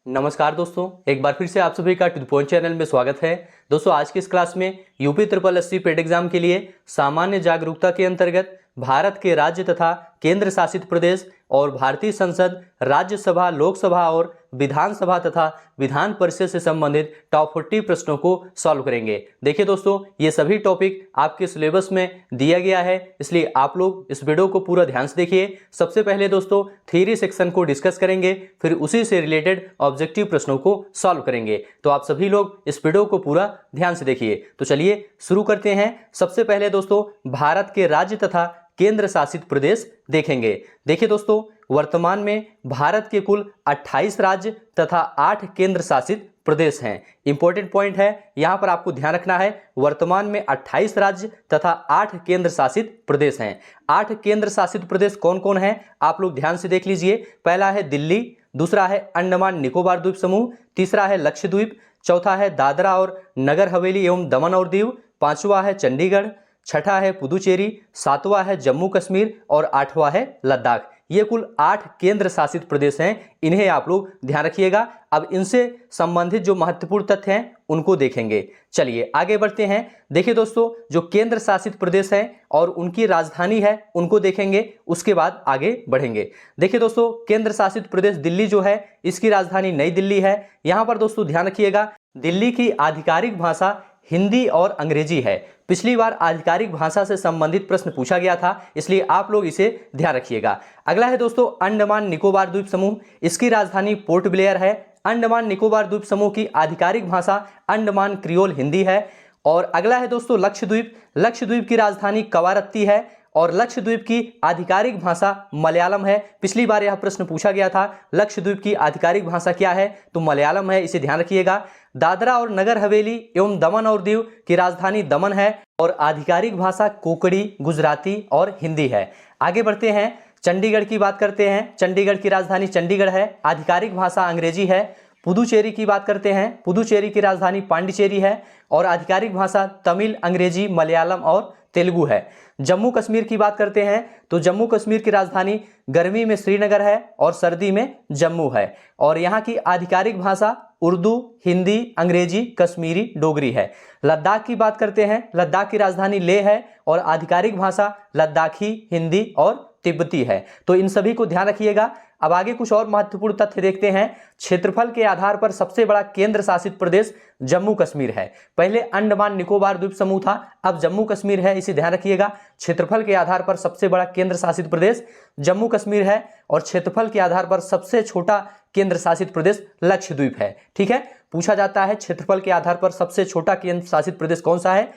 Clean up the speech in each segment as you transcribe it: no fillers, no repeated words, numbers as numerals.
नमस्कार दोस्तों, एक बार फिर से आप सभी का टू द पॉइंट चैनल में स्वागत है। दोस्तों आज की इस क्लास में यूपी ट्रिपल एससी पेट एग्जाम के लिए सामान्य जागरूकता के अंतर्गत भारत के राज्य तथा केंद्र शासित प्रदेश और भारतीय संसद, राज्यसभा, लोकसभा और विधानसभा तथा विधान परिषद से संबंधित टॉप 40 प्रश्नों को सॉल्व करेंगे। देखिए दोस्तों, ये सभी टॉपिक आपके सिलेबस में दिया गया है, इसलिए आप लोग इस वीडियो को पूरा ध्यान से देखिए। सबसे पहले दोस्तों थ्योरी सेक्शन को डिस्कस करेंगे, फिर उसी से रिलेटेड ऑब्जेक्टिव प्रश्नों को सॉल्व करेंगे। तो आप सभी लोग इस वीडियो को पूरा ध्यान से देखिए। तो चलिए शुरू करते हैं। सबसे पहले दोस्तों भारत के राज्य तथा केंद्र शासित प्रदेश देखेंगे। देखिए दोस्तों, वर्तमान में भारत के कुल 28 राज्य तथा 8 केंद्र शासित प्रदेश हैं। इंपॉर्टेंट पॉइंट है, यहां पर आपको ध्यान रखना है, वर्तमान में 28 राज्य तथा 8 केंद्र शासित प्रदेश हैं। 8 केंद्र शासित प्रदेश कौन कौन है आप लोग ध्यान से देख लीजिए। पहला है दिल्ली, दूसरा है अंडमान निकोबार द्वीप समूह, तीसरा है लक्षद्वीप, चौथा है दादरा और नगर हवेली एवं दमन और दीव, पांचवा है चंडीगढ़, छठा है पुदुचेरी, सातवां है जम्मू कश्मीर और आठवां है लद्दाख। ये कुल 8 केंद्र शासित प्रदेश हैं, इन्हें आप लोग ध्यान रखिएगा। अब इनसे संबंधित जो महत्वपूर्ण तथ्य हैं उनको देखेंगे। चलिए आगे बढ़ते हैं। देखिए दोस्तों, जो केंद्र शासित प्रदेश हैं और उनकी राजधानी है उनको देखेंगे, उसके बाद आगे बढ़ेंगे। देखिए दोस्तों, केंद्र शासित प्रदेश दिल्ली जो है, इसकी राजधानी नई दिल्ली है। यहां पर दोस्तों ध्यान रखिएगा, दिल्ली की आधिकारिक भाषा हिंदी और अंग्रेजी है। पिछली बार आधिकारिक भाषा से संबंधित प्रश्न पूछा गया था, इसलिए आप लोग इसे ध्यान रखिएगा। अगला है दोस्तों अंडमान निकोबार द्वीप समूह, इसकी राजधानी पोर्ट ब्लेयर है। अंडमान निकोबार द्वीप समूह की आधिकारिक भाषा अंडमान क्रियोल हिंदी है। और अगला है दोस्तों लक्षद्वीप, लक्षद्वीप की राजधानी कवारत्ती है और लक्षद्वीप की आधिकारिक भाषा मलयालम है। पिछली बार यह प्रश्न पूछा गया था, लक्षद्वीप की आधिकारिक भाषा क्या है, तो मलयालम है, इसे ध्यान रखिएगा। दादरा और नगर हवेली एवं दमन और दीव की राजधानी दमन है और आधिकारिक भाषा कोंकणी, गुजराती और हिंदी है। आगे बढ़ते हैं, चंडीगढ़ की बात करते हैं। चंडीगढ़ की राजधानी चंडीगढ़ है, आधिकारिक भाषा अंग्रेजी है। पुदुचेरी की बात करते हैं, पुदुचेरी की राजधानी पांडिचेरी है और आधिकारिक भाषा तमिल, अंग्रेजी, मलयालम और तेलुगु है। जम्मू कश्मीर की बात करते हैं तो जम्मू कश्मीर की राजधानी गर्मी में श्रीनगर है और सर्दी में जम्मू है और यहाँ की आधिकारिक भाषा उर्दू, हिंदी, अंग्रेजी, कश्मीरी, डोगरी है। लद्दाख की बात करते हैं, लद्दाख की राजधानी लेह है और आधिकारिक भाषा लद्दाखी, हिंदी और तिब्बती है। तो इन सभी को ध्यान रखिएगा। अब आगे कुछ और महत्वपूर्ण तथ्य देखते हैं। क्षेत्रफल के आधार पर सबसे बड़ा केंद्र शासित प्रदेश जम्मू कश्मीर है। पहले अंडमान निकोबार द्वीप समूह था, अब जम्मू कश्मीर है, इसे ध्यान रखिएगा। क्षेत्रफल के आधार पर सबसे बड़ा केंद्र शासित प्रदेश जम्मू कश्मीर है और क्षेत्रफल के आधार पर सबसे छोटा केंद्र शासित प्रदेश लक्षद्वीप है। ठीक है, पूछा जाता है क्षेत्रफल के आधार पर सबसे छोटा केंद्र शासित प्रदेश कौन सा है,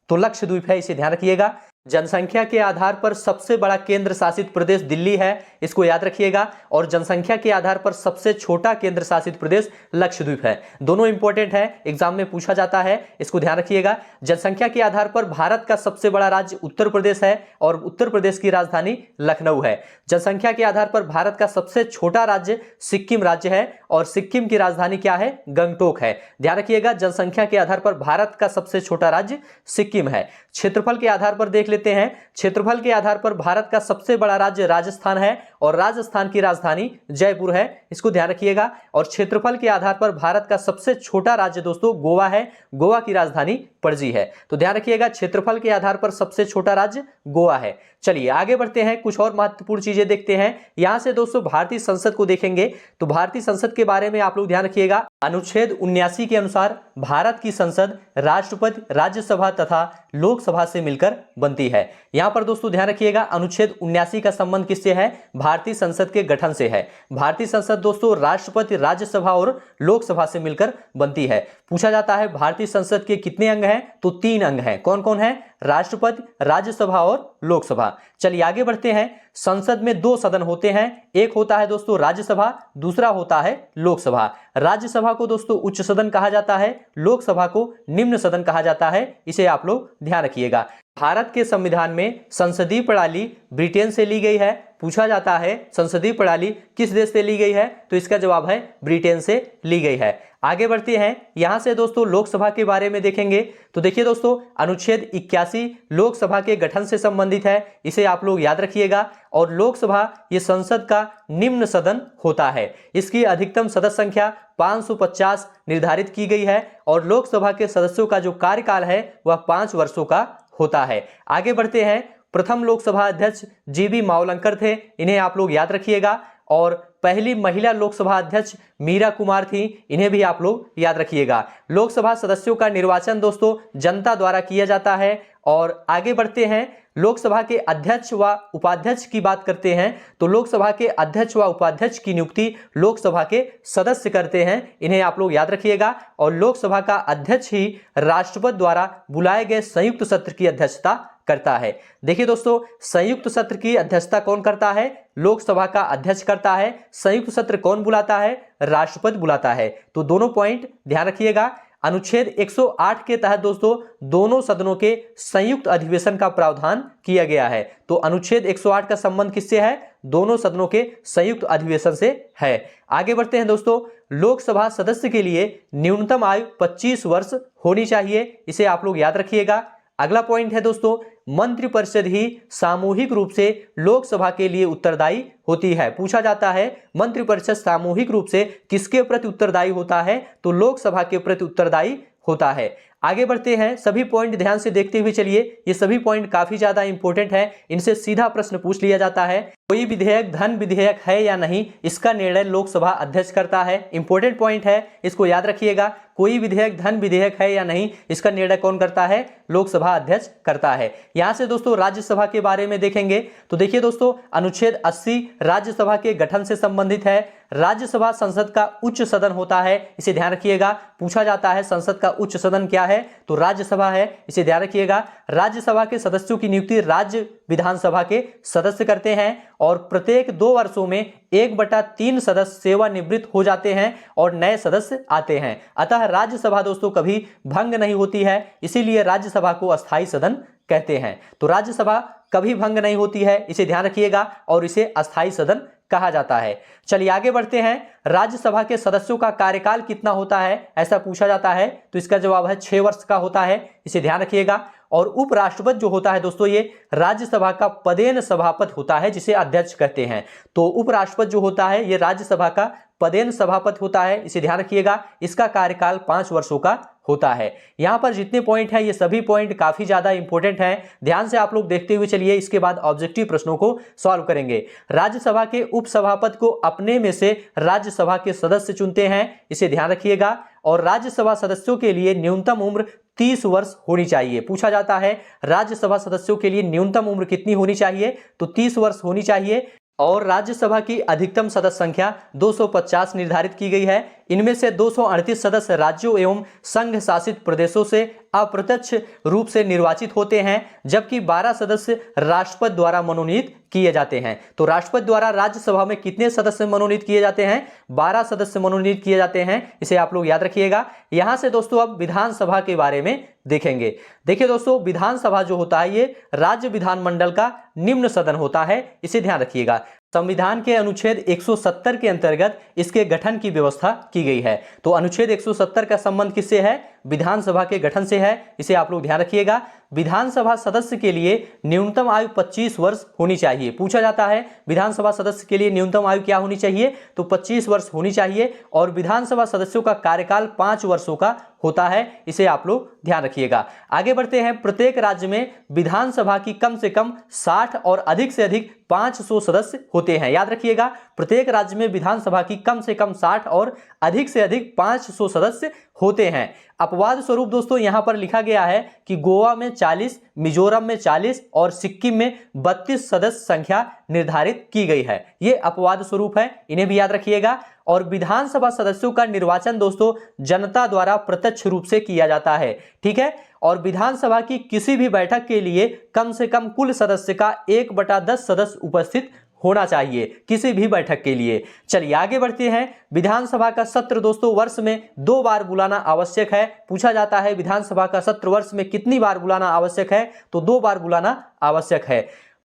तो लक्षद्वीप है, इसे ध्यान रखिएगा। जनसंख्या के आधार पर सबसे बड़ा केंद्र शासित प्रदेश दिल्ली है, इसको याद रखिएगा। और जनसंख्या के आधार पर सबसे छोटा केंद्र शासित प्रदेश लक्षद्वीप है। दोनों इंपॉर्टेंट है, एग्जाम में पूछा जाता है, इसको ध्यान रखिएगा। जनसंख्या के आधार पर भारत का सबसे बड़ा राज्य उत्तर प्रदेश है और उत्तर प्रदेश की राजधानी लखनऊ है। जनसंख्या के आधार पर भारत का सबसे छोटा राज्य सिक्किम राज्य है और सिक्किम की राजधानी क्या है, गंगटोक है। ध्यान रखिएगा, जनसंख्या के आधार पर भारत का सबसे छोटा राज्य सिक्किम है। क्षेत्रफल के आधार पर देख लेते हैं, क्षेत्रफल के आधार पर भारत का सबसे बड़ा राज्य राजस्थान है और राजस्थान की राजधानी जयपुर है, इसको ध्यान रखिएगा। और क्षेत्रफल के आधार पर भारत का सबसे छोटा राज्य दोस्तों गोवा है, गोवा की राजधानी पणजी है। तो ध्यान रखिएगा, क्षेत्रफल के आधार पर सबसे छोटा राज्य गोवा है। चलिए आगे बढ़ते हैं, कुछ और महत्वपूर्ण चीजें देखते हैं। यहां से दोस्तों भारतीय संसद को देखेंगे, तो भारतीय संसद के बारे में आप लोग ध्यान रखिएगा। अनुच्छेद 79 के अनुसार भारत की संसद राष्ट्रपति, राज्यसभा तथा लोकसभा से मिलकर बनती है। यहां पर दोस्तों ध्यान रखिएगा, अनुच्छेद 79 का संबंध किससे है, भारतीय संसद के गठन से है। भारतीय संसद दोस्तों राष्ट्रपति, राज्यसभा और लोकसभा से मिलकर बनती है। पूछा जाता है भारतीय संसद के कितने अंग हैं, तो 3 अंग हैं। कौन कौन है, राष्ट्रपति, राज्यसभा और लोकसभा। चलिए आगे बढ़ते हैं। संसद में 2 सदन होते हैं, एक होता है दोस्तों राज्यसभा, दूसरा होता है लोकसभा। राज्यसभा को दोस्तों उच्च सदन कहा जाता है, लोकसभा को निम्न सदन कहा जाता है, इसे आप लोग ध्यान रखिएगा। भारत के संविधान में संसदीय प्रणाली ब्रिटेन से ली गई है, पूछा जाता है संसदीय प्रणाली किस देश से ली गई है, तो इसका जवाब है ब्रिटेन से ली गई है। आगे बढ़ते हैं, यहां से दोस्तों लोकसभा के बारे में देखेंगे। तो देखिए दोस्तों, अनुच्छेद 81 लोकसभा के गठन से संबंधित है, इसे आप लोग याद रखिएगा। और लोकसभा ये संसद का निम्न सदन होता है, इसकी अधिकतम सदस्य संख्या 550 निर्धारित की गई है और लोकसभा के सदस्यों का जो कार्यकाल है वह 5 वर्षों का होता है। आगे बढ़ते हैं, प्रथम लोकसभा अध्यक्ष जीबी मावलंकर थे, इन्हें आप लोग याद रखिएगा। और पहली महिला लोकसभा अध्यक्ष मीरा कुमार थी, इन्हें भी आप लोग याद रखिएगा। लोकसभा सदस्यों का निर्वाचन दोस्तों जनता द्वारा किया जाता है। और आगे बढ़ते हैं, लोकसभा के अध्यक्ष व उपाध्यक्ष की बात करते हैं तो लोकसभा के अध्यक्ष व उपाध्यक्ष की नियुक्ति लोकसभा के सदस्य करते हैं, इन्हें आप लोग याद रखिएगा। और लोकसभा का अध्यक्ष ही राष्ट्रपति द्वारा बुलाए गए संयुक्त सत्र की अध्यक्षता करता है। देखिए दोस्तों, संयुक्त सत्र की अध्यक्षता कौन करता है? लोकसभा का अध्यक्ष करता है। संयुक्त सत्र कौन बुलाता है? राष्ट्रपति बुलाता है। तो दोनों पॉइंट ध्यान रखिएगा। अनुच्छेद 108 के तहत दोस्तों दोनों सदनों के संयुक्त अधिवेशन का प्रावधान किया गया है। तो अनुच्छेद 108 का संबंध किससे है? दोनों सदनों के संयुक्त अधिवेशन से है। आगे बढ़ते हैं दोस्तों, लोकसभा सदस्य के लिए न्यूनतम आयु 25 वर्ष होनी चाहिए, इसे आप लोग याद रखिएगा। अगला पॉइंट है दोस्तों, मंत्रिपरिषद ही सामूहिक रूप से लोकसभा के लिए उत्तरदायी होती है। पूछा जाता है मंत्रिपरिषद सामूहिक रूप से किसके प्रति उत्तरदायी होता है? तो लोकसभा के प्रति उत्तरदायी होता है। आगे बढ़ते हैं, सभी पॉइंट ध्यान से देखते हुए चलिए, ये सभी पॉइंट काफी ज्यादा इंपॉर्टेंट है, इनसे सीधा प्रश्न पूछ लिया जाता है। कोई विधेयक धन विधेयक है या नहीं, इसका निर्णय लोकसभा अध्यक्ष करता है। इंपॉर्टेंट पॉइंट है, इसको याद रखिएगा। कोई विधेयक धन विधेयक है या नहीं, इसका निर्णय कौन करता है? लोकसभा अध्यक्ष करता है। यहां से दोस्तों राज्यसभा के बारे में देखेंगे तो देखिए दोस्तों, अनुच्छेद 80 राज्यसभा के गठन से संबंधित है। राज्यसभा संसद का उच्च सदन होता है, इसे ध्यान रखिएगा। पूछा जाता है संसद का उच्च सदन क्या है? तो राज्यसभा है, इसे ध्यान रखिएगा। राज्यसभा के सदस्यों की नियुक्ति राज्य विधानसभा के सदस्य करते हैं और प्रत्येक 2 वर्षों में 1/3 सदस्य सेवानिवृत्त हो जाते हैं और नए सदस्य आते हैं। अतः राज्यसभा दोस्तों कभी भंग नहीं होती है, इसीलिए राज्यसभा को अस्थायी सदन कहते हैं। तो राज्यसभा कभी भंग नहीं होती है, इसे ध्यान रखिएगा और इसे अस्थायी सदन कहा जाता है। चलिए आगे बढ़ते हैं, राज्यसभा के सदस्यों का कार्यकाल कितना होता है, ऐसा पूछा जाता है। तो इसका जवाब है 6 वर्ष का होता है, इसे ध्यान रखिएगा। और उपराष्ट्रपति जो होता है दोस्तों, ये राज्यसभा का पदेन सभापति होता है, जिसे अध्यक्ष कहते हैं। तो उपराष्ट्रपति जो होता है ये राज्यसभा का पदेन सभापति होता है, इसे ध्यान रखिएगा। इसका कार्यकाल 5 वर्षों का होता है। यहां पर जितने पॉइंट हैं ये सभी पॉइंट काफी ज्यादा इंपॉर्टेंट हैं, ध्यान से आप लोग देखते हुए चलिए। इसके बाद ऑब्जेक्टिव प्रश्नों को सॉल्व करेंगे। राज्यसभा के उपसभापति को अपने में से राज्यसभा के सदस्य चुनते हैं, इसे ध्यान रखिएगा। और राज्यसभा सदस्यों के लिए न्यूनतम उम्र 30 वर्ष होनी चाहिए। पूछा जाता है राज्यसभा सदस्यों के लिए न्यूनतम उम्र कितनी होनी चाहिए? तो 30 वर्ष होनी चाहिए। और राज्यसभा की अधिकतम सदस्य संख्या 250 निर्धारित की गई है। इनमें से 238 सदस्य राज्यों एवं संघ शासित प्रदेशों से अप्रत्यक्ष रूप से निर्वाचित होते हैं, जबकि 12 सदस्य राष्ट्रपति द्वारा मनोनीत किए जाते हैं। तो राष्ट्रपति द्वारा राज्यसभा में कितने सदस्य मनोनीत किए जाते हैं? 12 सदस्य मनोनीत किए जाते हैं, इसे आप लोग याद रखिएगा। यहां से दोस्तों अब विधानसभा के बारे में देखेंगे। देखिए दोस्तों, विधानसभा जो होता है ये राज्य विधानमंडल का निम्न सदन होता है, इसे ध्यान रखिएगा। संविधान के अनुच्छेद 170 के अंतर्गत इसके गठन की व्यवस्था की गई है। तो अनुच्छेद 170 का संबंध किससे है? विधानसभा के गठन से है, इसे आप लोग ध्यान रखिएगा। विधानसभा सदस्य के लिए न्यूनतम आयु 25 वर्ष होनी चाहिए। पूछा जाता है विधानसभा सदस्य के लिए न्यूनतम आयु क्या होनी चाहिए? तो 25 वर्ष होनी चाहिए। और विधानसभा सदस्यों का कार्यकाल 5 वर्षों का होता है, इसे आप लोग ध्यान रखिएगा। आगे बढ़ते हैं, प्रत्येक राज्य में विधानसभा की कम से कम 60 और अधिक से अधिक 500 सदस्य होते हैं। याद रखिएगा, प्रत्येक राज्य में विधानसभा की कम से कम 60 और अधिक से अधिक 500 सदस्य होते हैं। अपवाद स्वरूप दोस्तों यहां पर लिखा गया है कि गोवा में 40, मिजोरम में 40 और सिक्किम में 32 सदस्य संख्या निर्धारित की गई है। ये अपवाद स्वरूप है, इन्हें भी याद रखिएगा। और विधानसभा सदस्यों का निर्वाचन दोस्तों जनता द्वारा प्रत्यक्ष रूप से किया जाता है, ठीक है। और विधानसभा की किसी भी बैठक के लिए कम से कम कुल सदस्य का 1/10 सदस्य उपस्थित होना चाहिए किसी भी बैठक के लिए। चलिए आगे बढ़ते हैं। विधानसभा का सत्र दोस्तों वर्ष में 2 बार बुलाना आवश्यक है। पूछा जाता है विधानसभा का सत्र वर्ष में कितनी बार बुलाना आवश्यक है? तो 2 बार बुलाना आवश्यक है।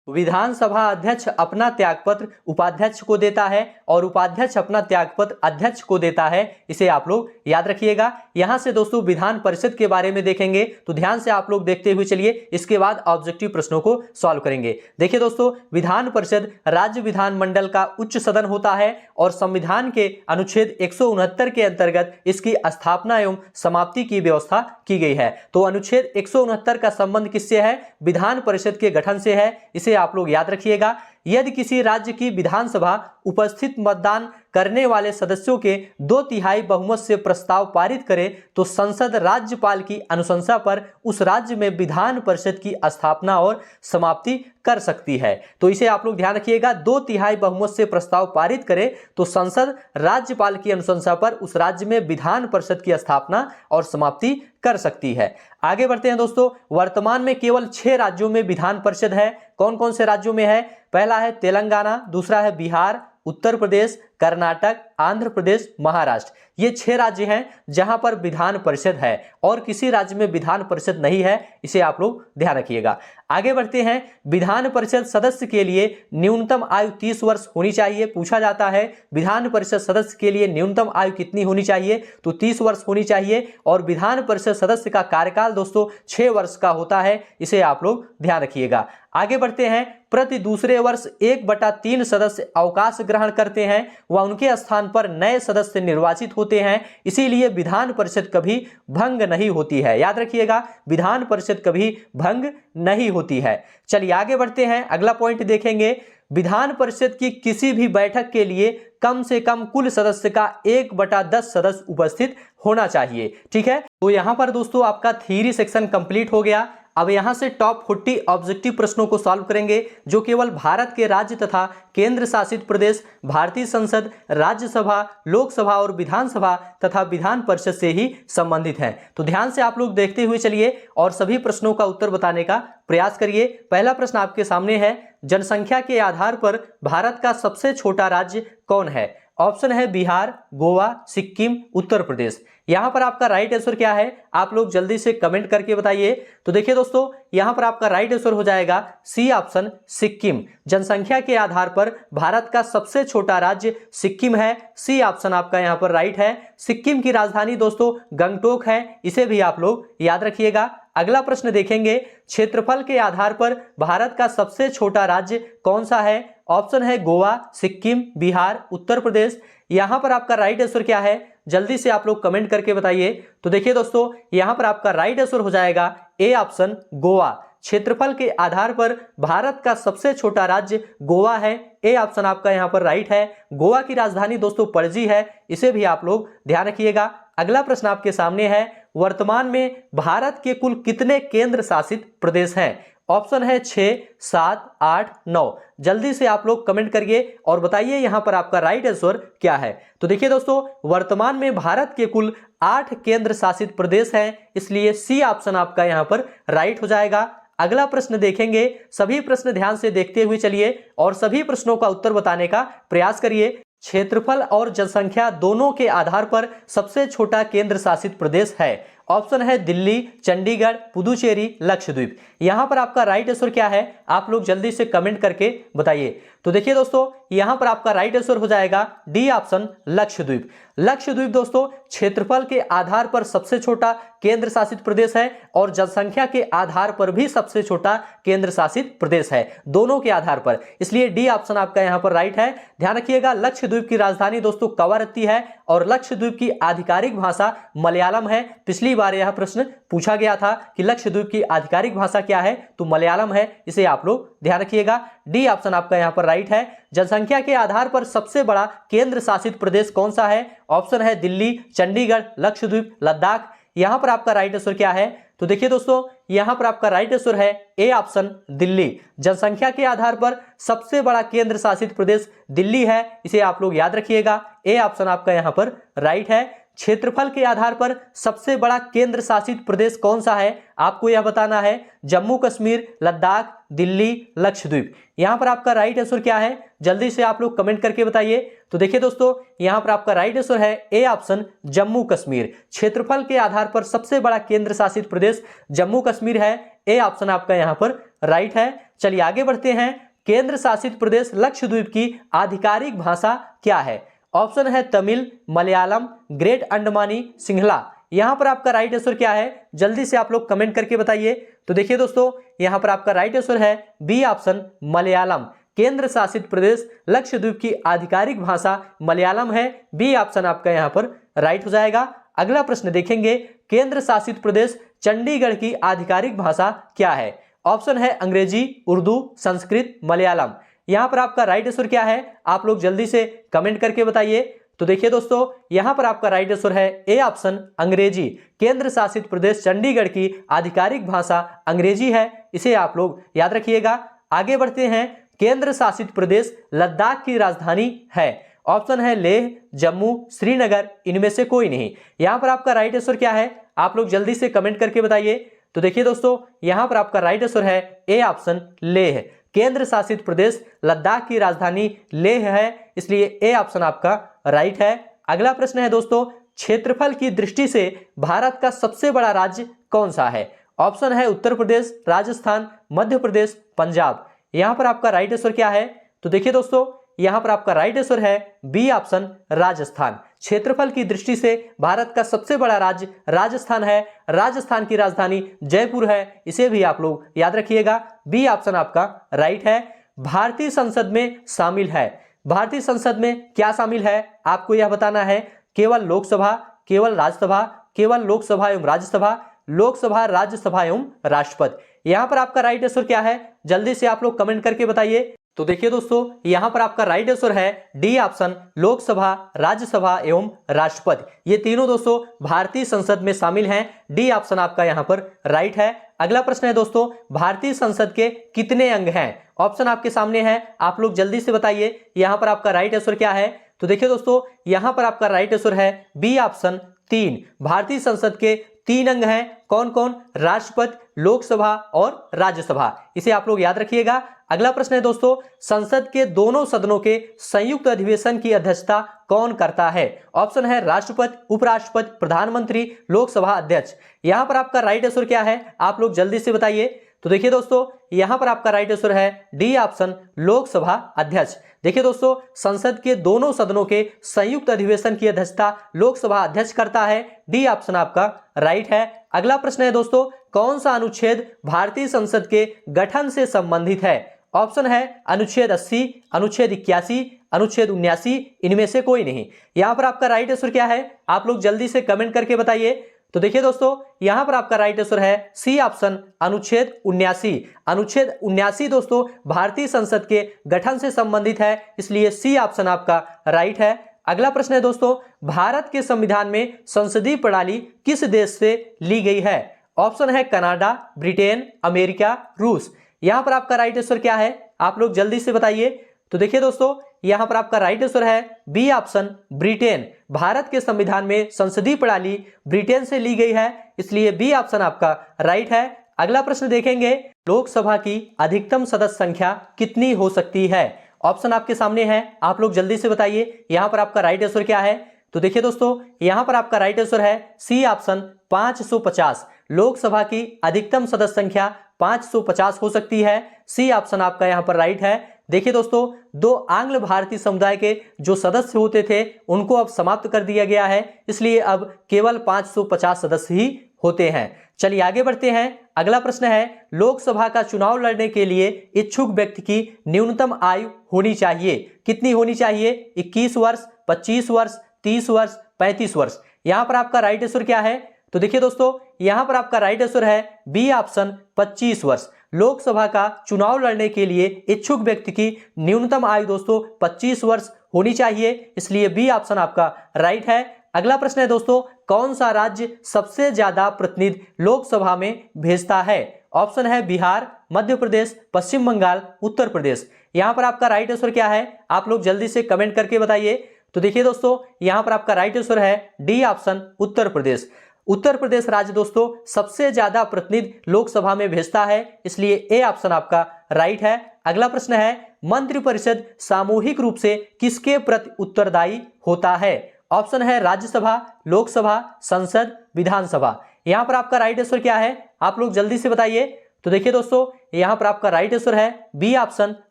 विधानसभा अध्यक्ष अपना त्यागपत्र उपाध्यक्ष को देता है और उपाध्यक्ष अपना त्यागपत्र अध्यक्ष को देता है। इसे आप लोग याद रखिएगा। यहां से दोस्तों विधान परिषद के बारे में देखेंगे तो ध्यान से आप लोग देखते हुए चलिए, इसके बाद ऑब्जेक्टिव प्रश्नों को सॉल्व करेंगे। देखिए दोस्तों, विधान परिषद राज्य विधानमंडल का उच्च सदन होता है और संविधान के अनुच्छेद 169 के अंतर्गत इसकी स्थापना एवं समाप्ति की व्यवस्था की गई है। तो अनुच्छेद 169 का संबंध किससे है? विधान परिषद के गठन से है। इसे आप लोग याद रखिएगा। यदि किसी राज्य की विधानसभा उपस्थित मतदान करने वाले सदस्यों के 2/3 बहुमत से प्रस्ताव पारित करे तो संसद राज्यपाल की अनुशंसा पर उस राज्य में विधान परिषद की स्थापना और समाप्ति कर सकती है। तो इसे आप लोग ध्यान रखिएगा, 2/3 बहुमत से प्रस्ताव पारित करे तो संसद राज्यपाल की अनुशंसा पर उस राज्य में विधान परिषद की स्थापना और समाप्ति कर सकती है। आगे बढ़ते हैं दोस्तों, वर्तमान में केवल 6 राज्यों में विधान परिषद है। कौन कौन से राज्यों में है? पहला है तेलंगाना, दूसरा है बिहार, उत्तर प्रदेश, कर्नाटक, आंध्र प्रदेश, महाराष्ट्र। ये 6 राज्य हैं जहां पर विधान परिषद है और किसी राज्य में विधान परिषद नहीं है। इसे आप लोग ध्यान रखिएगा। आगे बढ़ते हैं, विधान परिषद सदस्य के लिए न्यूनतम आयु 30 वर्ष होनी चाहिए। पूछा जाता है विधान परिषद सदस्य के लिए न्यूनतम आयु कितनी होनी चाहिए? तो 30 वर्ष होनी चाहिए। और विधान परिषद सदस्य का कार्यकाल दोस्तों 6 वर्ष का होता है। इसे आप लोग ध्यान रखिएगा। आगे बढ़ते हैं, प्रति दूसरे वर्ष 1/3 सदस्य अवकाश ग्रहण करते हैं व उनके स्थान पर नए सदस्य निर्वाचित होते हैं। इसीलिए विधान परिषद कभी भंग नहीं होती है। याद रखिएगा, विधान परिषद कभी भंग नहीं होती है। चलिए आगे बढ़ते हैं, अगला पॉइंट देखेंगे। विधान परिषद की किसी भी बैठक के लिए कम से कम कुल सदस्य का 1/10 सदस्य उपस्थित होना चाहिए। ठीक है, तो यहां पर दोस्तों आपका थ्योरी सेक्शन कंप्लीट हो गया। अब यहां से टॉप 40 ऑब्जेक्टिव प्रश्नों को सॉल्व करेंगे जो केवल भारत के राज्य तथा केंद्र शासित प्रदेश, भारतीय संसद, राज्यसभा, लोकसभा और विधानसभा तथा विधान परिषद से ही संबंधित हैं। तो ध्यान से आप लोग देखते हुए चलिए और सभी प्रश्नों का उत्तर बताने का प्रयास करिए। पहला प्रश्न आपके सामने है, जनसंख्या के आधार पर भारत का सबसे छोटा राज्य कौन है? ऑप्शन है बिहार, गोवा, सिक्किम, उत्तर प्रदेश। यहां पर आपका राइट आंसर क्या है? आप लोग जल्दी से कमेंट करके बताइए। तो देखिए दोस्तों, यहां पर आपका राइट आंसर हो जाएगा सी ऑप्शन, सिक्किम। जनसंख्या के आधार पर भारत का सबसे छोटा राज्य सिक्किम है। सी ऑप्शन आपका यहां पर राइट है। सिक्किम की राजधानी दोस्तों गंगटोक है। इसे भी आप लोग याद रखिएगा। अगला प्रश्न देखेंगे, क्षेत्रफल के आधार पर भारत का सबसे छोटा राज्य कौन सा है? ऑप्शन है गोवा, सिक्किम, बिहार, उत्तर प्रदेश। यहां पर आपका राइट आंसर क्या है? जल्दी से आप लोग कमेंट करके बताइए। तो देखिए दोस्तों, यहां पर आपका राइट आंसर हो जाएगा ए ऑप्शन, गोवा। क्षेत्रफल के आधार पर भारत का सबसे छोटा राज्य गोवा है। ए ऑप्शन आपका यहां पर राइट है। गोवा की राजधानी दोस्तों पणजी है। इसे भी आप लोग ध्यान रखिएगा। अगला प्रश्न आपके सामने है, वर्तमान में भारत के कुल कितने केंद्र शासित प्रदेश हैं? ऑप्शन है 6, 7, 8, 9। जल्दी से आप लोग कमेंट करिए और बताइए यहां पर आपका राइट आंसर क्या है। तो देखिए दोस्तों, वर्तमान में भारत के कुल 8 केंद्र शासित प्रदेश हैं। इसलिए सी ऑप्शन आपका यहां पर राइट हो जाएगा। अगला प्रश्न देखेंगे, सभी प्रश्न ध्यान से देखते हुए चलिए और सभी प्रश्नों का उत्तर बताने का प्रयास करिए। क्षेत्रफल और जनसंख्या दोनों के आधार पर सबसे छोटा केंद्र शासित प्रदेश है। ऑप्शन है दिल्ली, चंडीगढ़, पुदुचेरी, लक्षद्वीप। यहां पर आपका राइट आंसर क्या है? आप लोग जल्दी से कमेंट करके बताइए। तो देखिए दोस्तों, यहां पर आपका राइट आंसर हो जाएगा डी ऑप्शन, लक्षद्वीप। लक्षद्वीप दोस्तों क्षेत्रफल के आधार पर सबसे छोटा केंद्र शासित प्रदेश है और जनसंख्या के आधार पर भी सबसे छोटा केंद्र शासित प्रदेश है, दोनों के आधार पर। इसलिए डी ऑप्शन आपका यहां पर राइट है। ध्यान रखिएगा, लक्षद्वीप की राजधानी दोस्तों कवरत्ती है और लक्षद्वीप की आधिकारिक भाषा मलयालम है। पिछली बार यह प्रश्न पूछा गया था कि लक्षद्वीप की आधिकारिक भाषा क्या है, तो मलयालम है। इसे आप लोग ध्यान रखिएगा। डी ऑप्शन आपका यहां पर राइट है। जनसंख्या के आधार पर सबसे बड़ा केंद्र शासित प्रदेश कौन सा है? ऑप्शन है दिल्ली, चंडीगढ़, लक्षद्वीप, लद्दाख। यहां पर आपका राइट आंसर क्या है? तो देखिए दोस्तों, यहां पर आपका राइट आंसर है ए ऑप्शन, दिल्ली। जनसंख्या के आधार पर सबसे बड़ा केंद्र शासित प्रदेश दिल्ली है। इसे आप लोग याद रखिएगा। ए ऑप्शन आपका यहां पर राइट है। क्षेत्रफल के आधार पर सबसे बड़ा केंद्र शासित प्रदेश कौन सा है? आपको यह बताना है। जम्मू कश्मीर, लद्दाख, दिल्ली, लक्षद्वीप। यहां पर आपका राइट आंसर क्या है? जल्दी से आप लोग कमेंट करके बताइए। तो देखिए दोस्तों, यहां पर आपका राइट आंसर है ए ऑप्शन, जम्मू कश्मीर। क्षेत्रफल के आधार पर सबसे बड़ा केंद्र शासित प्रदेश जम्मू कश्मीर है। ए ऑप्शन आपका यहाँ पर राइट है। चलिए आगे बढ़ते हैं। केंद्र शासित प्रदेश लक्षद्वीप की आधिकारिक भाषा क्या है? ऑप्शन है तमिल, मलयालम, ग्रेट अंडमानी, सिंहला। यहां पर आपका राइट आंसर क्या है? जल्दी से आप लोग कमेंट करके बताइए। तो देखिए दोस्तों, यहां पर आपका राइट आंसर है बी ऑप्शन मलयालम। केंद्र शासित प्रदेश लक्षद्वीप की आधिकारिक भाषा मलयालम है। बी ऑप्शन आपका यहां पर राइट हो जाएगा। अगला प्रश्न देखेंगे। केंद्र शासित प्रदेश चंडीगढ़ की आधिकारिक भाषा क्या है? ऑप्शन है अंग्रेजी, उर्दू, संस्कृत, मलयालम। यहां पर आपका राइट आंसर क्या है? आप लोग जल्दी से कमेंट करके बताइए। तो देखिए दोस्तों, यहां पर आपका राइट आंसर है ए ऑप्शन अंग्रेजी। केंद्र शासित प्रदेश चंडीगढ़ की आधिकारिक भाषा अंग्रेजी है, इसे आप लोग याद रखिएगा। आगे बढ़ते हैं। केंद्र शासित प्रदेश लद्दाख की राजधानी है। ऑप्शन है लेह, जम्मू, श्रीनगर, इनमें से कोई नहीं। यहां पर आपका राइट आंसर क्या है? आप लोग जल्दी से कमेंट करके बताइए। तो देखिए दोस्तों, यहां पर आपका राइट आंसर है ए ऑप्शन लेह। केंद्र शासित प्रदेश लद्दाख की राजधानी लेह है, इसलिए ए ऑप्शन आपका राइट है। अगला प्रश्न है दोस्तों, क्षेत्रफल की दृष्टि से भारत का सबसे बड़ा राज्य कौन सा है? ऑप्शन है उत्तर प्रदेश, राजस्थान, मध्य प्रदेश, पंजाब। यहां पर आपका राइट आंसर क्या है? तो देखिए दोस्तों, यहां पर आपका राइट आंसर है बी ऑप्शन राजस्थान। क्षेत्रफल की दृष्टि से भारत का सबसे बड़ा राज्य राजस्थान है। राजस्थान की राजधानी जयपुर है, इसे भी आप लोग याद रखिएगा। बी ऑप्शन आपका राइट है। भारतीय संसद में शामिल है। भारतीय संसद में क्या शामिल है आपको यह बताना है। केवल लोकसभा, केवल राज्यसभा, केवल लोकसभा एवं राज्यसभा, लोकसभा, राज्यसभा एवं राष्ट्रपति। यहां पर आपका राइट आंसर क्या है? जल्दी से आप लोग कमेंट करके बताइए। तो देखिए दोस्तों, यहां पर आपका राइट आंसर है डी ऑप्शन लोकसभा, राज्यसभा एवं राष्ट्रपति। ये तीनों दोस्तों भारतीय संसद में शामिल हैं। डी ऑप्शन आपका यहां पर राइट है। अगला प्रश्न है दोस्तों, भारतीय संसद के कितने अंग हैं? ऑप्शन आपके सामने है, आप लोग जल्दी से बताइए। यहां पर आपका राइट आंसर क्या है? तो देखिए दोस्तों, यहां पर आपका राइट आंसर है बी ऑप्शन 3। भारतीय संसद के 3 अंग हैं। कौन कौन? राष्ट्रपति, लोकसभा और राज्यसभा। इसे आप लोग याद रखिएगा। अगला प्रश्न है दोस्तों, संसद के दोनों सदनों के संयुक्त अधिवेशन की अध्यक्षता कौन करता है? ऑप्शन है राष्ट्रपति, उपराष्ट्रपति, प्रधानमंत्री, लोकसभा अध्यक्ष। यहां पर आपका राइट आंसर क्या है? आप लोग जल्दी से बताइए। तो देखिए दोस्तों, यहां पर आपका राइट आंसर है डी ऑप्शन लोकसभा अध्यक्ष। देखिए दोस्तों, संसद के दोनों सदनों के संयुक्त अधिवेशन की अध्यक्षता लोकसभा अध्यक्ष करता है। डी ऑप्शन आपका राइट है। अगला प्रश्न है दोस्तों, कौन सा अनुच्छेद भारतीय संसद के गठन से संबंधित है? ऑप्शन है अनुच्छेद 80, अनुच्छेद 81, अनुच्छेद 79, इनमें से कोई नहीं। यहां पर आपका राइट आंसर क्या है? आप लोग जल्दी से कमेंट करके बताइए। तो देखिए दोस्तों, यहां पर आपका राइट आंसर है सी ऑप्शन अनुच्छेद 79। अनुच्छेद 79 दोस्तों भारतीय संसद के गठन से संबंधित है, इसलिए सी ऑप्शन आपका राइट है। अगला प्रश्न है दोस्तों, भारत के संविधान में संसदीय प्रणाली किस देश से ली गई है? ऑप्शन है कनाडा, ब्रिटेन, अमेरिका, रूस। यहां पर आपका राइट आंसर क्या है? आप लोग जल्दी से बताइए। तो देखिए दोस्तों, यहां पर आपका राइट आंसर है बी ऑप्शन ब्रिटेन। भारत के संविधान में संसदीय प्रणाली ब्रिटेन से ली गई है, इसलिए बी ऑप्शन आपका राइट है। अगला प्रश्न देखेंगे, लोकसभा की अधिकतम सदस्य संख्या कितनी हो सकती है? ऑप्शन आपके सामने है, आप लोग जल्दी से बताइए। यहां पर आपका राइट आंसर क्या है? तो देखिए दोस्तों, यहां पर आपका राइट आंसर है सी ऑप्शन 550। लोकसभा की अधिकतम सदस्य संख्या 550 हो सकती है। सी ऑप्शन आपका यहां पर राइट है। देखिए दोस्तों, 2 आंग्ल भारतीय समुदाय के जो सदस्य होते थे उनको अब समाप्त कर दिया गया है, इसलिए अब केवल 550 सदस्य ही होते हैं। चलिए आगे बढ़ते हैं। अगला प्रश्न है, लोकसभा का चुनाव लड़ने के लिए इच्छुक व्यक्ति की न्यूनतम आयु होनी चाहिए। कितनी होनी चाहिए? 21 वर्ष, 25 वर्ष, 30 वर्ष, 35 वर्ष। यहां पर आपका राइट आंसर क्या है? तो देखिए दोस्तों, यहां पर आपका राइट आंसर है बी ऑप्शन 25 वर्ष। लोकसभा का चुनाव लड़ने के लिए इच्छुक व्यक्ति की न्यूनतम आयु दोस्तों 25 वर्ष होनी चाहिए, इसलिए बी ऑप्शन आपका राइट है। अगला प्रश्न है दोस्तों, कौन सा राज्य सबसे ज्यादा प्रतिनिधि लोकसभा में भेजता है? ऑप्शन है बिहार, मध्य प्रदेश, पश्चिम बंगाल, उत्तर प्रदेश। यहां पर आपका राइट आंसर क्या है? आप लोग जल्दी से कमेंट करके बताइए। तो देखिए दोस्तों, यहां पर आपका राइट आंसर है डी ऑप्शन उत्तर प्रदेश। उत्तर प्रदेश राज्य दोस्तों सबसे ज्यादा प्रतिनिधि लोकसभा में भेजता है, इसलिए ए ऑप्शन आपका राइट है। अगला प्रश्न है, मंत्रिपरिषद सामूहिक रूप से किसके प्रति उत्तरदायी होता है? ऑप्शन है राज्यसभा, लोकसभा, संसद, विधानसभा। यहां पर आपका राइट आंसर क्या है? आप लोग जल्दी से बताइए। तो देखिए दोस्तों, यहां पर आपका राइट आंसर है बी ऑप्शन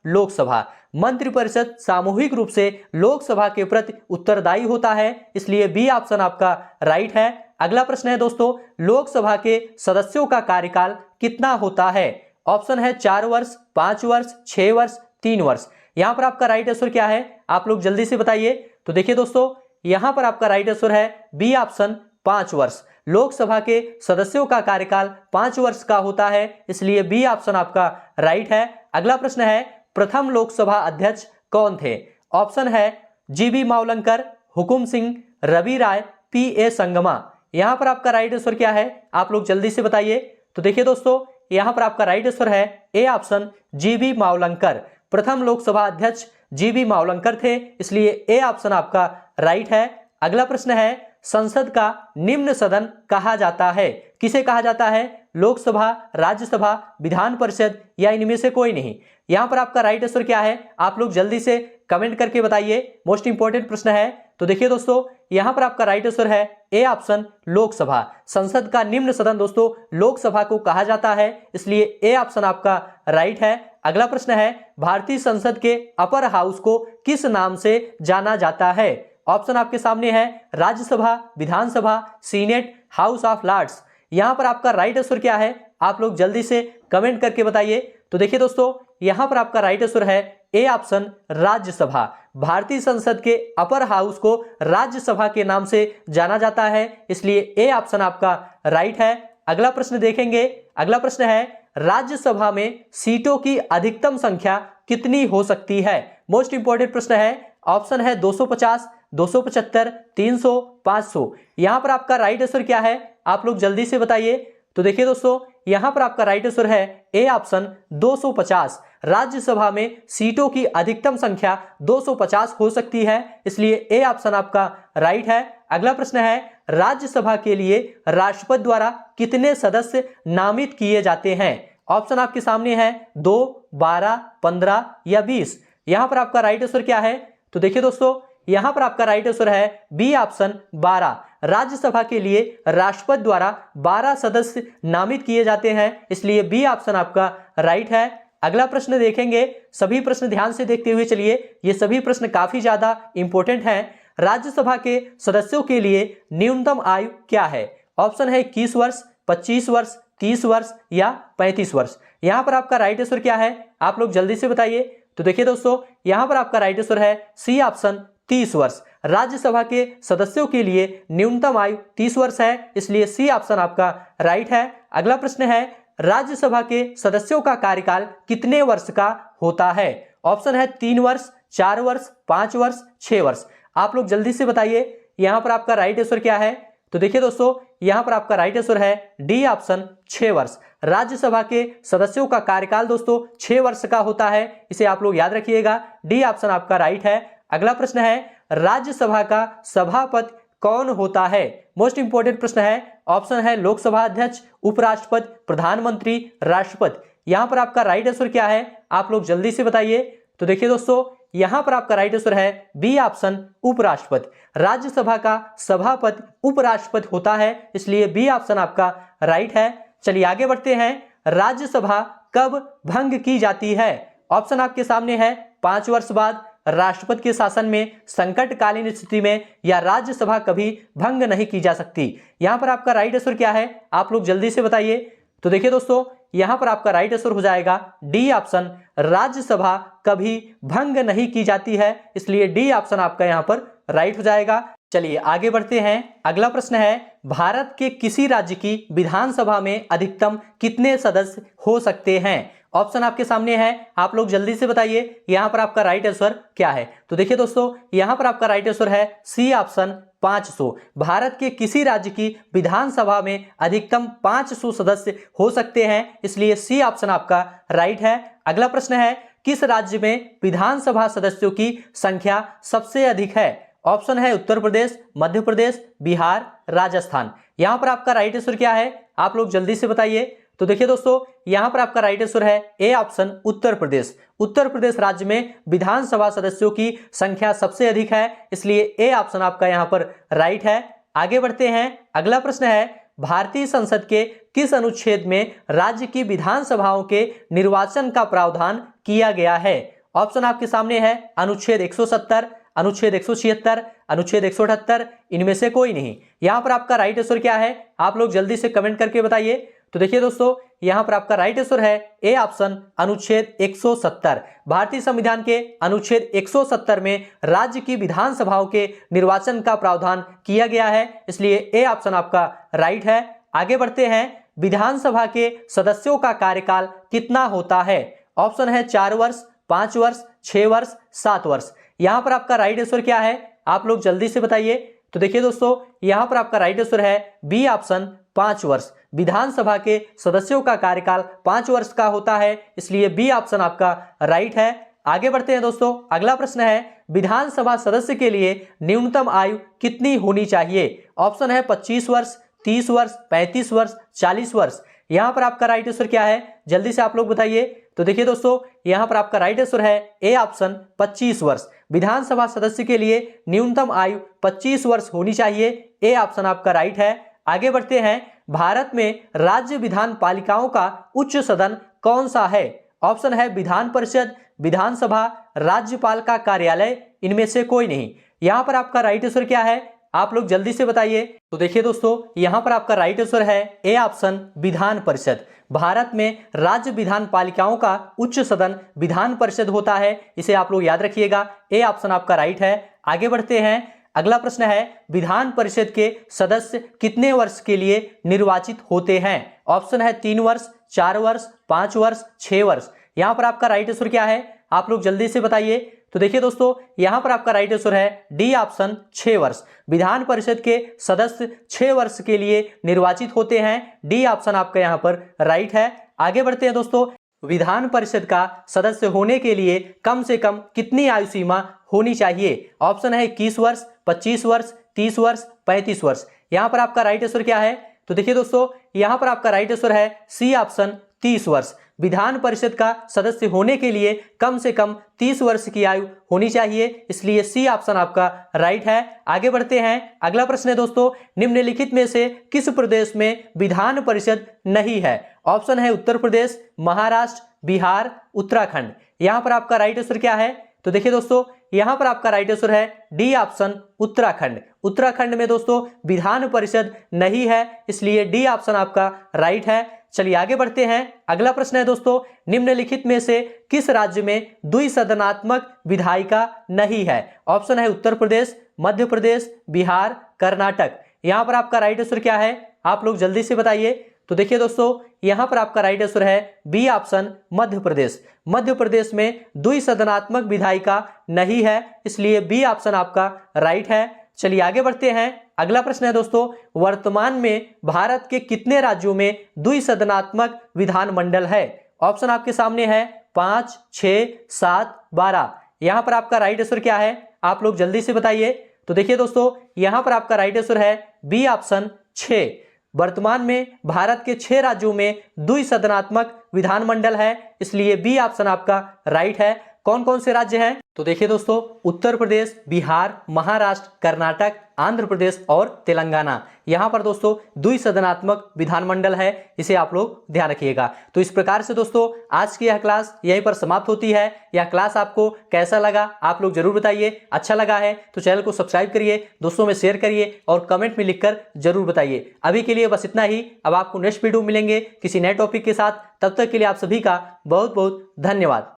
लोकसभा। मंत्रिपरिषद सामूहिक रूप से लोकसभा के प्रति उत्तरदायी होता है, इसलिए बी ऑप्शन आपका राइट है। अगला प्रश्न है दोस्तों, लोकसभा के सदस्यों का कार्यकाल कितना होता है? ऑप्शन है 4 वर्ष, 5 वर्ष, 6 वर्ष, 3 वर्ष। यहां पर आपका राइट आंसर क्या है, आप लोग जल्दी से बताइए। तो देखिए दोस्तों, यहां पर आपका राइट आंसर है बी ऑप्शन 5 वर्ष। लोकसभा के सदस्यों का कार्यकाल 5 वर्ष का होता है, इसलिए बी ऑप्शन आपका राइट है। अगला प्रश्न है, प्रथम लोकसभा अध्यक्ष कौन थे? ऑप्शन है जीबी मावलंकर, हुकुम सिंह, रवि राय, पी.ए. संगमा। यहां पर आपका राइट आंसर क्या है, आप लोग जल्दी से बताइए। तो देखिए दोस्तों, यहां पर आपका राइट आंसर है ए ऑप्शन जीबी मावलंकर। प्रथम लोकसभा अध्यक्ष जीबी मावलंकर थे, इसलिए ए ऑप्शन आपका राइट है। अगला प्रश्न है, संसद का निम्न सदन कहा जाता है? किसे कहा जाता है? लोकसभा, राज्यसभा, विधान परिषद या इनमें से कोई नहीं। यहां पर आपका राइट आंसर क्या है, आप लोग जल्दी से कमेंट करके बताइए, मोस्ट इंपॉर्टेंट प्रश्न है। तो देखिए दोस्तों, यहां पर आपका राइट आंसर है ए ऑप्शन लोकसभा। संसद का निम्न सदन दोस्तों लोकसभा को कहा जाता है, इसलिए ए ऑप्शन आपका राइट है। अगला प्रश्न है, भारतीय संसद के अपर हाउस को किस नाम से जाना जाता है? ऑप्शन आपके सामने है राज्यसभा, विधानसभा, सीनेट, हाउस ऑफ लॉर्ड्स। यहां पर आपका राइट आंसर क्या है, आप लोग जल्दी से कमेंट करके बताइए। तो देखिए दोस्तों, यहां पर आपका राइट आंसर है ए ऑप्शन राज्यसभा। भारतीय संसद के अपर हाउस को राज्यसभा के नाम से जाना जाता है, इसलिए ए ऑप्शन आपका राइट है। अगला प्रश्न देखेंगे। अगला प्रश्न है, राज्यसभा में सीटों की अधिकतम संख्या कितनी हो सकती है? मोस्ट इंपॉर्टेंट प्रश्न है। ऑप्शन है 250, 275, 300, 500। यहां पर आपका राइट आंसर क्या है, आप लोग जल्दी से बताइए। तो देखिए दोस्तों, यहां पर आपका राइट आंसर है ए ऑप्शन 250। राज्यसभा में सीटों की अधिकतम संख्या 250 हो सकती है, इसलिए ए ऑप्शन आपका राइट है। अगला प्रश्न है, राज्यसभा के लिए राष्ट्रपति द्वारा कितने सदस्य नामित किए जाते हैं? ऑप्शन आपके सामने है 2, 12, 15 या 20। यहां पर आपका राइट आंसर क्या है? तो देखिए दोस्तों, यहां पर आपका राइट आंसर है बी ऑप्शन 12। राज्यसभा के लिए राष्ट्रपति द्वारा 12 सदस्य नामित किए जाते हैं, इसलिए बी ऑप्शन आपका राइट है। अगला प्रश्न देखेंगे। सभी प्रश्न ध्यान से देखते हुए चलिए, ये सभी प्रश्न काफी ज्यादा इंपॉर्टेंट हैं। राज्यसभा के सदस्यों के लिए न्यूनतम आयु क्या है? ऑप्शन है 21 वर्ष, 25 वर्ष, 30 वर्ष या 35 वर्ष। यहां पर आपका राइट आंसर क्या है, आप लोग जल्दी से बताइए। तो देखिए दोस्तों, यहां पर आपका राइट आंसर है सी ऑप्शन 30 वर्ष। राज्यसभा के सदस्यों के लिए न्यूनतम आयु 30 वर्ष है, इसलिए सी ऑप्शन आपका राइट है। अगला प्रश्न है, राज्यसभा के सदस्यों का कार्यकाल कितने वर्ष का होता है? ऑप्शन है 3 वर्ष, 4 वर्ष, 5 वर्ष, 6 वर्ष। आप लोग जल्दी से बताइए, यहां पर आपका राइट आंसर क्या है। तो देखिए दोस्तों, यहां पर आपका राइट आंसर है डी ऑप्शन 6 वर्ष। राज्यसभा के सदस्यों का कार्यकाल दोस्तों 6 वर्ष का होता है, इसे आप लोग याद रखिएगा, डी ऑप्शन आपका राइट है। अगला प्रश्न है, राज्यसभा का सभापति कौन होता है? मोस्ट इंपोर्टेंट प्रश्न है। ऑप्शन है लोकसभा अध्यक्ष, उपराष्ट्रपति, प्रधानमंत्री, राष्ट्रपति। यहां पर आपका राइट आंसर क्या है, आप लोग जल्दी से बताइए। तो देखिए दोस्तों, यहां पर आपका राइट आंसर है बी ऑप्शन उपराष्ट्रपति। राज्यसभा का सभापति उपराष्ट्रपति होता है, इसलिए बी ऑप्शन आपका राइट है। चलिए आगे बढ़ते हैं। राज्यसभा कब भंग की जाती है? ऑप्शन आपके सामने है 5 वर्ष बाद, राष्ट्रपति के शासन में, संकटकालीन स्थिति में या राज्यसभा कभी भंग नहीं की जा सकती। यहां पर आपका राइट आंसर क्या है, आप लोग जल्दी से बताइए। तो देखिए दोस्तों, यहां पर आपका राइट आंसर हो जाएगा डी ऑप्शन, राज्यसभा कभी भंग नहीं की जाती है, इसलिए डी ऑप्शन आपका यहां पर राइट हो जाएगा। चलिए आगे बढ़ते हैं। अगला प्रश्न है, भारत के किसी राज्य की विधानसभा में अधिकतम कितने सदस्य हो सकते हैं? ऑप्शन आपके सामने है, आप लोग जल्दी से बताइए यहां पर आपका राइट आंसर क्या है। तो देखिए दोस्तों, यहां पर आपका राइट आंसर है सी ऑप्शन 500। भारत के किसी राज्य की विधानसभा में अधिकतम 500 सदस्य हो सकते हैं, इसलिए सी ऑप्शन आपका राइट है। अगला प्रश्न है, किस राज्य में विधानसभा सदस्यों की संख्या सबसे अधिक है? ऑप्शन है उत्तर प्रदेश, मध्य प्रदेश, बिहार, राजस्थान। यहां पर आपका राइट आंसर क्या है, आप लोग जल्दी से बताइए। तो देखिए दोस्तों, यहां पर आपका राइट आंसर है ए ऑप्शन उत्तर प्रदेश। उत्तर प्रदेश राज्य में विधानसभा सदस्यों की संख्या सबसे अधिक है, इसलिए ए ऑप्शन आपका यहां पर राइट है। आगे बढ़ते हैं। अगला प्रश्न है, भारतीय संसद के किस अनुच्छेद में राज्य की विधानसभाओं के निर्वाचन का प्रावधान किया गया है? ऑप्शन आपके सामने है अनुच्छेद 170, अनुच्छेद 176, अनुच्छेद 178, इनमें से कोई नहीं। यहां पर आपका राइट आंसर क्या है? आप लोग जल्दी से कमेंट करके बताइए। तो देखिए दोस्तों, यहां पर आपका राइट आंसर है ए ऑप्शन अनुच्छेद 170। भारतीय संविधान के अनुच्छेद 170 में राज्य की विधानसभाओं के निर्वाचन का प्रावधान किया गया है, इसलिए ए ऑप्शन आपका राइट है। आगे बढ़ते हैं, विधानसभा के सदस्यों का कार्यकाल कितना होता है? ऑप्शन है 4 वर्ष, 5 वर्ष, 6 वर्ष, 7 वर्ष। यहां पर आपका राइट आंसर क्या है? आप लोग जल्दी से बताइए। तो देखिए दोस्तों, यहां पर आपका राइट आंसर है बी ऑप्शन 5 वर्ष। विधानसभा के सदस्यों का कार्यकाल 5 वर्ष का होता है, इसलिए बी ऑप्शन आपका राइट है। आगे बढ़ते हैं दोस्तों, अगला प्रश्न है, विधानसभा सदस्य के लिए न्यूनतम आयु कितनी होनी चाहिए? ऑप्शन है 25 वर्ष, 30 वर्ष, 35 वर्ष, 40 वर्ष। यहां पर आपका राइट आंसर क्या है? जल्दी से आप लोग बताइए। तो देखिए दोस्तों, यहां पर आपका राइट आंसर है ए ऑप्शन 25 वर्ष। विधानसभा सदस्य के लिए न्यूनतम आयु 25 वर्ष होनी चाहिए, ए ऑप्शन आपका राइट है। आगे बढ़ते हैं, भारत में राज्य विधान पालिकाओं का उच्च सदन कौन सा है? ऑप्शन है विधान परिषद, विधानसभा, राज्यपाल का कार्यालय, इनमें से कोई नहीं। यहां पर आपका राइट आंसर क्या है? आप लोग जल्दी से बताइए। तो देखिए दोस्तों, यहां पर आपका राइट आंसर है ए ऑप्शन विधान परिषद। भारत में राज्य विधान पालिकाओं का उच्च सदन विधान परिषद होता है, इसे आप लोग याद रखिएगा। ए ऑप्शन आपका राइट है। आगे बढ़ते हैं, अगला प्रश्न है, विधान परिषद के सदस्य कितने वर्ष के लिए निर्वाचित होते हैं? ऑप्शन है 3 वर्ष, 4 वर्ष, 5 वर्ष, 6 वर्ष। यहां पर आपका राइट आंसर क्या है? आप लोग जल्दी से बताइए। तो देखिए दोस्तों, यहां पर आपका राइट आंसर है डी ऑप्शन 6 वर्ष। विधान परिषद के सदस्य 6 वर्ष के लिए निर्वाचित होते हैं, डी ऑप्शन आपका यहां पर राइट है। आगे बढ़ते हैं दोस्तों, विधान परिषद का सदस्य होने के लिए कम से कम कितनी आयु सीमा होनी चाहिए? ऑप्शन है 21 वर्ष, 25 वर्ष, 30 वर्ष, 35 वर्ष। यहां पर आपका राइट आंसर क्या है? तो देखिए दोस्तों, यहां पर आपका राइट आंसर है सी ऑप्शन 30 वर्ष। विधान परिषद का सदस्य होने के लिए कम से कम 30 वर्ष की आयु होनी चाहिए, इसलिए सी ऑप्शन आपका राइट है। आगे बढ़ते हैं, अगला प्रश्न है दोस्तों, निम्नलिखित में से किस प्रदेश में विधान परिषद नहीं है? ऑप्शन है उत्तर प्रदेश, महाराष्ट्र, बिहार, उत्तराखंड। यहां पर आपका राइट आंसर क्या है? तो देखिए दोस्तों, यहां पर आपका राइट आंसर है डी ऑप्शन उत्तराखंड। उत्तराखंड में दोस्तों विधान परिषद नहीं है, इसलिए डी ऑप्शन आपका राइट है। चलिए आगे बढ़ते हैं, अगला प्रश्न है दोस्तों, निम्नलिखित में से किस राज्य में द्विसदनात्मक विधायिका नहीं है? ऑप्शन है उत्तर प्रदेश, मध्य प्रदेश, बिहार, कर्नाटक। यहां पर आपका राइट आंसर क्या है? आप लोग जल्दी से बताइए। तो देखिए दोस्तों, यहां पर आपका राइट आंसर है बी ऑप्शन मध्य प्रदेश। मध्य प्रदेश में द्विसदनात्मक विधायिका नहीं है, इसलिए बी ऑप्शन आपका राइट है। चलिए आगे बढ़ते हैं, अगला प्रश्न है दोस्तों, वर्तमान में भारत के कितने राज्यों में द्विसदनात्मक विधानमंडल है? ऑप्शन आपके सामने है 5, 6, 7, 12। यहां पर आपका राइट आंसर क्या है? आप लोग जल्दी से बताइए। तो देखिए दोस्तों, यहां पर आपका राइट आंसर है बी ऑप्शन 6। वर्तमान में भारत के 6 राज्यों में द्विसदनात्मक विधानमंडल है, इसलिए बी ऑप्शन आपका राइट है। कौन कौन से राज्य हैं? तो देखिए दोस्तों, उत्तर प्रदेश, बिहार, महाराष्ट्र, कर्नाटक, आंध्र प्रदेश और तेलंगाना। यहां पर दोस्तों द्विसदनात्मक विधानमंडल है, इसे आप लोग ध्यान रखिएगा। तो इस प्रकार से दोस्तों आज की यह क्लास यहीं पर समाप्त होती है। यह क्लास आपको कैसा लगा आप लोग जरूर बताइए। अच्छा लगा है तो चैनल को सब्सक्राइब करिए, दोस्तों में शेयर करिए और कमेंट में लिखकर जरूर बताइए। अभी के लिए बस इतना ही। अब आपको नेक्स्ट वीडियो मिलेंगे किसी नए टॉपिक के साथ। तब तक के लिए आप सभी का बहुत बहुत धन्यवाद।